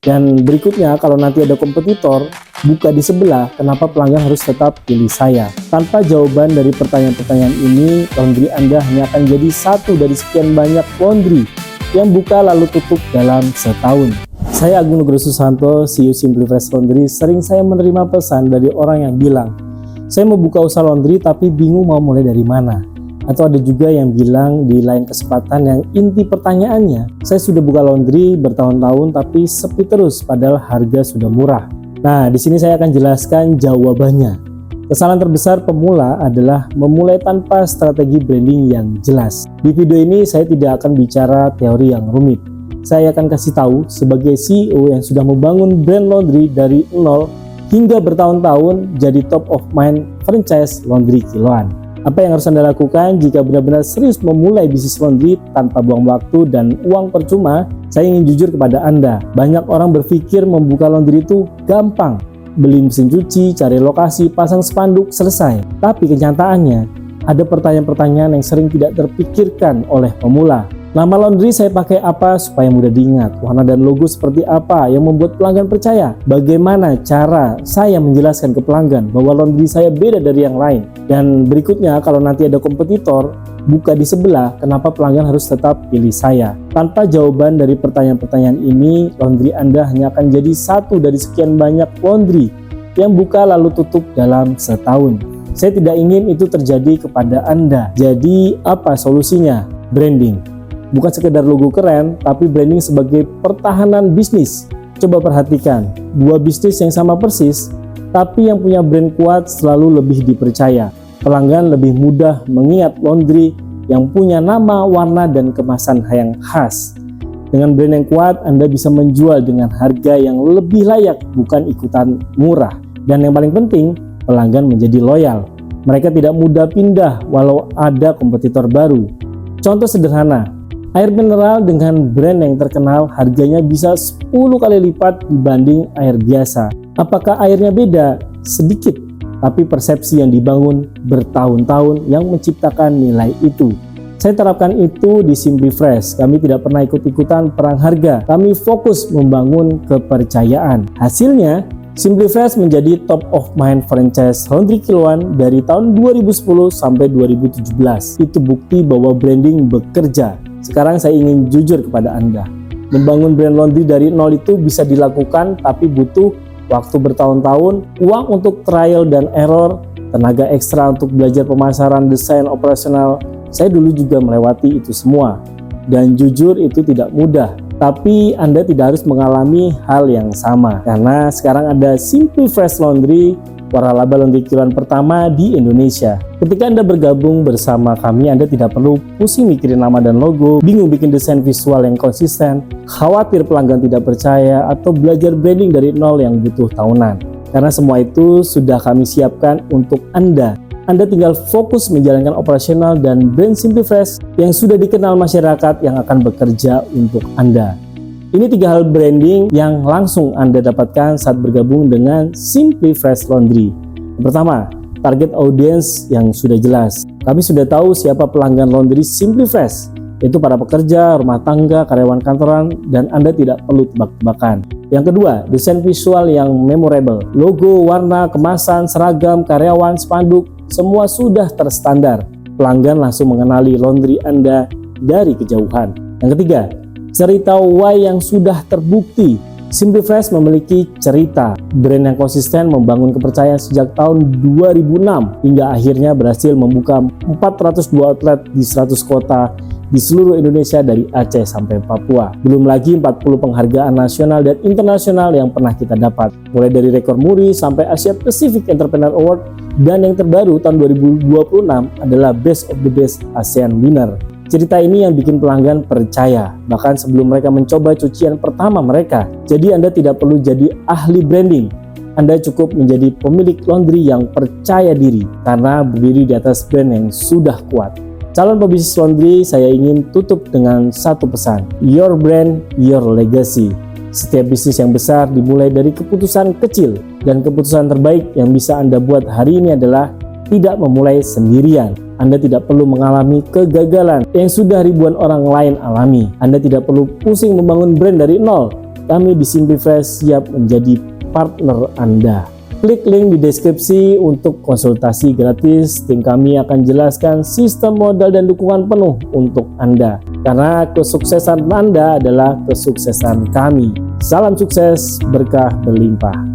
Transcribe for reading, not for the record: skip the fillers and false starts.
Dan berikutnya, kalau nanti ada kompetitor buka di sebelah, kenapa pelanggan harus tetap pilih saya? Tanpa jawaban dari pertanyaan-pertanyaan ini, laundry Anda hanya akan jadi satu dari sekian banyak laundry yang buka lalu tutup dalam setahun. Saya Agung Nugroho Susanto, CEO Simply Fresh Laundry. Sering saya menerima pesan dari orang yang bilang, saya mau buka usaha laundry tapi bingung mau mulai dari mana. Atau ada juga yang bilang di lain kesempatan yang inti pertanyaannya, saya sudah buka laundry bertahun-tahun tapi sepi terus padahal harga sudah murah. Nah, di sini saya akan jelaskan jawabannya. Kesalahan terbesar pemula adalah memulai tanpa strategi branding yang jelas. Di video ini saya tidak akan bicara teori yang rumit. Saya akan kasih tahu sebagai CEO yang sudah membangun brand laundry dari nol hingga bertahun-tahun jadi top of mind franchise laundry kiloan. Apa yang harus Anda lakukan jika benar-benar serius memulai bisnis laundry tanpa buang waktu dan uang percuma? Saya ingin jujur kepada Anda, banyak orang berpikir membuka laundry itu gampang. Beli mesin cuci, cari lokasi, pasang spanduk, selesai. Tapi kenyataannya, ada pertanyaan-pertanyaan yang sering tidak terpikirkan oleh pemula. Nama laundry saya pakai apa supaya mudah diingat? Warna dan logo seperti apa yang membuat pelanggan percaya? Bagaimana cara saya menjelaskan ke pelanggan bahwa laundry saya beda dari yang lain? Dan berikutnya, kalau nanti ada kompetitor buka di sebelah, kenapa pelanggan harus tetap pilih saya? Tanpa jawaban dari pertanyaan-pertanyaan ini, laundry Anda hanya akan jadi satu dari sekian banyak laundry yang buka lalu tutup dalam setahun. Saya tidak ingin itu terjadi kepada Anda. Jadi apa solusinya? Branding. Bukan sekedar logo keren, tapi branding sebagai pertahanan bisnis. Coba perhatikan, dua bisnis yang sama persis, tapi yang punya brand kuat selalu lebih dipercaya. Pelanggan lebih mudah mengingat laundry yang punya nama, warna, dan kemasan yang khas. Dengan brand yang kuat, Anda bisa menjual dengan harga yang lebih layak, bukan ikutan murah. Dan yang paling penting, pelanggan menjadi loyal. Mereka tidak mudah pindah walau ada kompetitor baru. Contoh sederhana, air mineral dengan brand yang terkenal harganya bisa 10 kali lipat dibanding air biasa. Apakah airnya beda? Sedikit, tapi persepsi yang dibangun bertahun-tahun yang menciptakan nilai itu. Saya terapkan itu di Simply Fresh. Kami tidak pernah ikut-ikutan perang harga. Kami fokus membangun kepercayaan. Hasilnya, Simply Fresh menjadi top of mind franchise laundry kiloan dari tahun 2010 sampai 2017. Itu bukti bahwa branding bekerja. Sekarang saya ingin jujur kepada Anda. Membangun brand laundry dari nol itu bisa dilakukan, tapi butuh waktu bertahun-tahun, uang untuk trial dan error, tenaga ekstra untuk belajar pemasaran, desain, operasional. Saya dulu juga melewati itu semua. Dan jujur itu tidak mudah. Tapi Anda tidak harus mengalami hal yang sama. Karena sekarang ada Simply Fresh Laundry, waralaba laundry kiloan pertama di Indonesia. Ketika Anda bergabung bersama kami, Anda tidak perlu pusing mikirin nama dan logo, bingung bikin desain visual yang konsisten, khawatir pelanggan tidak percaya, atau belajar branding dari nol yang butuh tahunan. Karena semua itu sudah kami siapkan untuk Anda. Anda tinggal fokus menjalankan operasional dan brand Simply Fresh yang sudah dikenal masyarakat yang akan bekerja untuk Anda. Ini 3 hal branding yang langsung Anda dapatkan saat bergabung dengan Simply Fresh Laundry. Yang pertama, target audience yang sudah jelas. Kami sudah tahu siapa pelanggan laundry Simply Fresh, yaitu para pekerja, rumah tangga, karyawan kantoran, dan Anda tidak perlu tebak-tebakan. Yang kedua, desain visual yang memorable. Logo, warna, kemasan, seragam, karyawan, spanduk, semua sudah terstandar. Pelanggan langsung mengenali laundry Anda dari kejauhan. Yang ketiga, cerita why yang sudah terbukti. Simply Fresh memiliki cerita, brand yang konsisten membangun kepercayaan sejak tahun 2006 hingga akhirnya berhasil membuka 402 outlet di 100 kota di seluruh Indonesia dari Aceh sampai Papua. Belum lagi 40 penghargaan nasional dan internasional yang pernah kita dapat, mulai dari rekor muri sampai Asia Pacific Entrepreneur Award, dan yang terbaru tahun 2026 adalah Best of the Best ASEAN Winner. Cerita ini yang bikin pelanggan percaya, bahkan sebelum mereka mencoba cucian pertama mereka. Jadi Anda tidak perlu jadi ahli branding. Anda cukup menjadi pemilik laundry yang percaya diri karena berdiri di atas brand yang sudah kuat. Calon pebisnis laundry, saya ingin tutup dengan satu pesan. Your brand, your legacy. Setiap bisnis yang besar dimulai dari keputusan kecil, dan keputusan terbaik yang bisa Anda buat hari ini adalah tidak memulai sendirian. Anda tidak perlu mengalami kegagalan yang sudah ribuan orang lain alami. Anda tidak perlu pusing membangun brand dari nol. kami di Simplifresh siap menjadi partner Anda. Klik link di deskripsi untuk konsultasi gratis. Tim kami akan jelaskan sistem modal dan dukungan penuh untuk Anda. Karena kesuksesan Anda adalah kesuksesan kami. Salam sukses, berkah berlimpah.